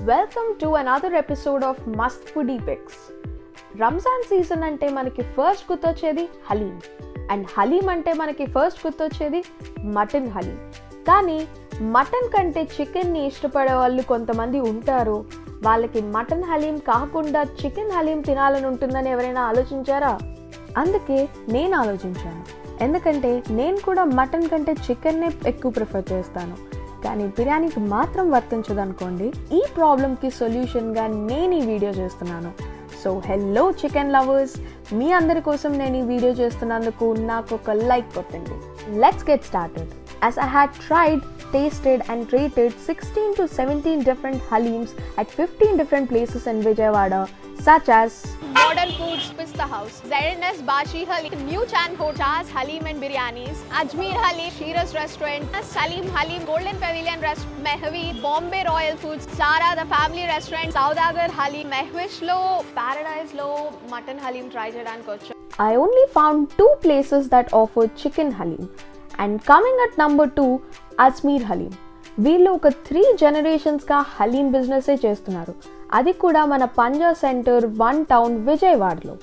Welcome to another episode of Must Foodie Picks. Ramzan season ante manaki first guttocchedi Haleem and Haleem ante manaki first guttocchedi Mutton Haleem. Kani mutton kante chicken ni ishtapade vallu kontamandi untaru. Vallaki Mutton Haleem kaakunda chicken Haleem tinalani untundani evaraina aalochinchara? Anduke nenu aalochinchanu. ఎందుకంటే నేను కూడా mutton కంటే చికెన్నే ఎక్కువ prefer చేస్తాను, కానీ బిర్యానీకి మాత్రం వర్తించదనుకోండి. ఈ ప్రాబ్లమ్కి సొల్యూషన్గా నేను ఈ వీడియో చేస్తున్నాను. సో హెల్లో చికెన్ లవర్స్, మీ అందరి కోసం నేను ఈ వీడియో చేస్తున్నందుకు నాకు ఒక లైక్ కొట్టండి. Let's get started. As I had tried, tasted and rated 16 to 17 different Haleems at 15 different places in Vijayawada, such as Modern Foods Pista House, ZNS Bashi Haleem, New Chan Hotels Haleem and Biryanis, Ajmer Haleem, Sheera's Restaurant, Salim Haleem, Golden Pavilion Restaurant, Mehvi, Bombay Royal Foods, Zara the Family Restaurant, Saudagar Haleem, Mehwish Lo, Paradise Lo, Mutton Haleem try cheyadaniki vachu. I only found 2 places that offer chicken Haleem. And coming at number 2, Ajmer Haleem. వీళ్ళు ఒక 3 generations haleem బిజినెసే చేస్తున్నారు. అది కూడా మన పంజా centre 1 town విజయవాడలో.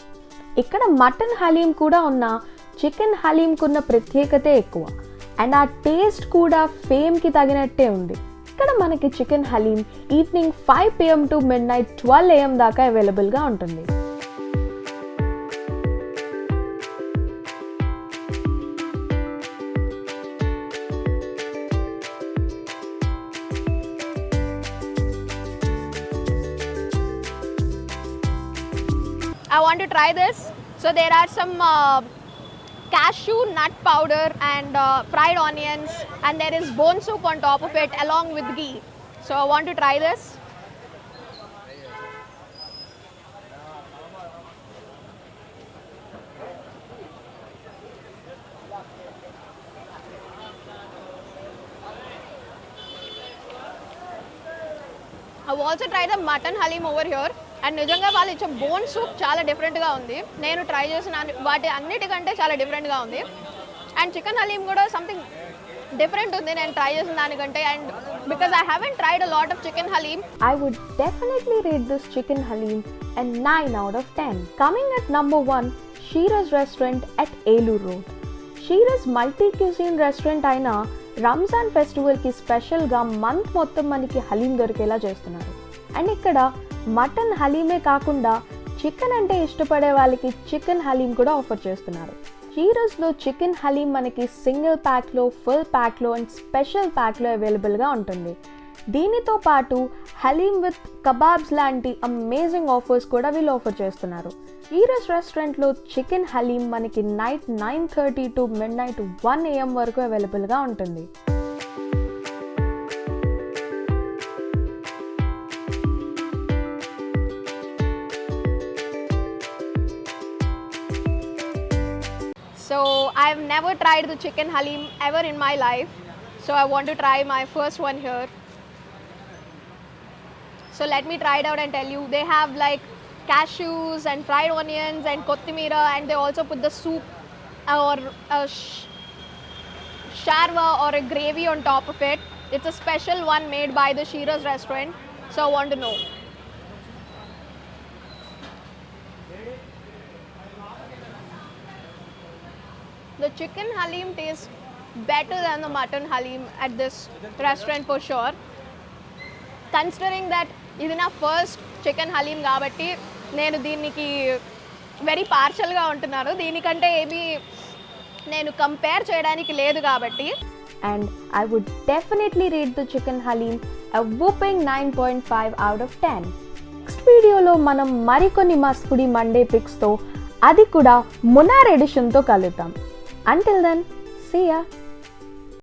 ఇక్కడ mutton haleem కూడా ఉన్న చికెన్ హలీంకున్న ప్రత్యేకతే ఎక్కువ. అండ్ ఆ టేస్ట్ కూడా ఫేమ్కి తగినట్టే ఉంది. ఇక్కడ మనకి chicken haleem evening 5 PM to midnight 12 AM దాకా అవైలబుల్గా ఉంటుంది. I want to try this. So there are some cashew nut powder and fried onions, and there is bone soup on top of it along with ghee. So I want to try this. I've also tried the mutton haleem over here. And నిజంగా వాళ్ళు ఇచ్చే bone soup చాలా డిఫరెంట్గా ఉంది. నేను try చేసిన వాటి అన్నిటికంటే చాలా డిఫరెంట్గా ఉంది. అండ్ చికెన్ హలీం కూడా సంథింగ్ డిఫరెంట్ ఉంది నేను ట్రై చేసిన దానికంటే. And because I haven't tried a lot of chicken haleem, I would definitely rate this chicken Haleem a 9 out of 10. Coming at number 1, Sheera's Restaurant at Elur Road. Sheera's multi-cuisine restaurant అయిన రంజాన్ ఫెస్టివల్కి స్పెషల్గా month మొత్తం మనకి హలీం దొరికేలా చేస్తున్నారు. And ఇక్కడ mutton హలీమే కాకుండా chicken అంటే ఇష్టపడే వాళ్ళకి చికెన్ హలీం కూడా ఆఫర్ చేస్తున్నారు. షీరస్లో చికెన్ హలీం మనకి సింగిల్ ప్యాక్లో, ఫుల్ ప్యాక్లో అండ్ స్పెషల్ ప్యాక్లో అవైలబుల్గా ఉంటుంది. దీనితో పాటు హలీం విత్ కబాబ్స్ లాంటి అమేజింగ్ ఆఫర్స్ కూడా వీళ్ళు ఆఫర్ చేస్తున్నారు. షీరస్ రెస్టారెంట్లో చికెన్ హలీం మనకి నైట్ 9:30 to midnight 1 AM వరకు అవైలబుల్గా ఉంటుంది. so I've never tried the chicken haleem ever in my life, so I want to try my first one here. So let me try it out and tell you. They have like cashews and fried onions and kothimira, and they also put the soup or a sharwa or a gravy on top of it. It's a special one made by the Sheera's restaurant, so I want to know. The chicken haleem tastes better than the mutton haleem at this restaurant for sure. Considering that ఇది నా first chicken haleem కాబట్టి నేను దీనికి very పార్షల్గా ఉంటున్నాను. దీనికంటే ఏమీ నేను compare చేయడానికి లేదు కాబట్టి. And I would definitely rate the chicken Haleem a whopping 9.5 out of 10. Next వీడియోలో మనం మరికొన్ని మస్ట్ ఫుడీ మండే పిక్స్తో, అది కూడా మునార్ ఎడిషన్తో కలుద్దాం. Until then, see ya!